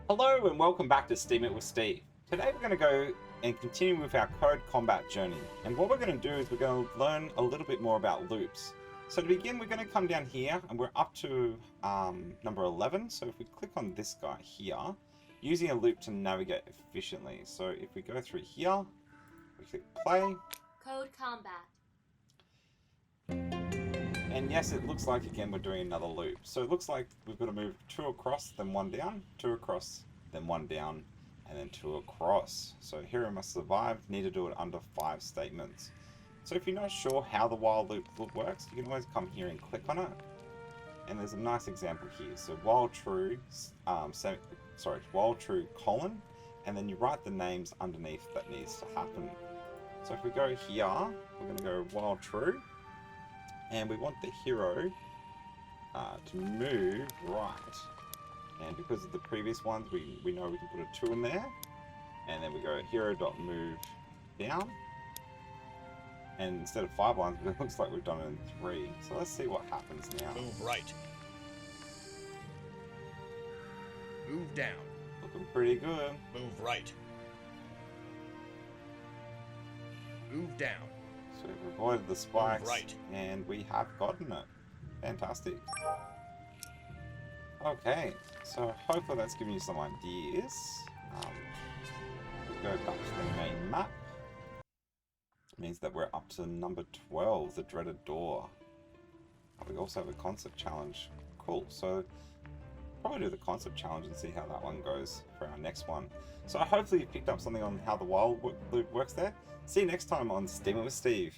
Hello and welcome back to Steam It with Steve. Today we're going to go and continue with our Code Combat journey. And what we're going to do is we're going to learn a little bit more about loops. So to begin, we're going to come down here and we're up to number 11. So if we click on this guy here, using a loop to navigate efficiently. So if we go through here, we click play. Code Combat. And yes, it looks like, again, we're doing another loop. So it looks like we've got to move 2 across, then 1 down, 2 across, then 1 down, and then 2 across. So Hero Must Survive, need to do it under 5 statements. So if you're not sure how the while loop works, you can always come here and click on it. And there's a nice example here. So while true, while true colon, and then you write the names underneath that needs to happen. So if we go here, we're going to go while true. And we want the hero to move right. And because of the previous ones, we know we can put a 2 in there. And then we go hero.move down. And instead of 5 lines, it looks like we've done it in 3. So let's see what happens now. Move right. Move down. Looking pretty good. Move right. Move down. So we've avoided the spikes, Right. and we have gotten it. Fantastic. Okay, so hopefully that's given you some ideas. We go back to the main map. It means that we're up to number 12, the Dreaded Door. We also have a concept challenge. Cool, so probably do the concept challenge and see how that one goes for our next one. So hopefully you picked up something on how the while loop works there. See you next time on Steam It with Steve.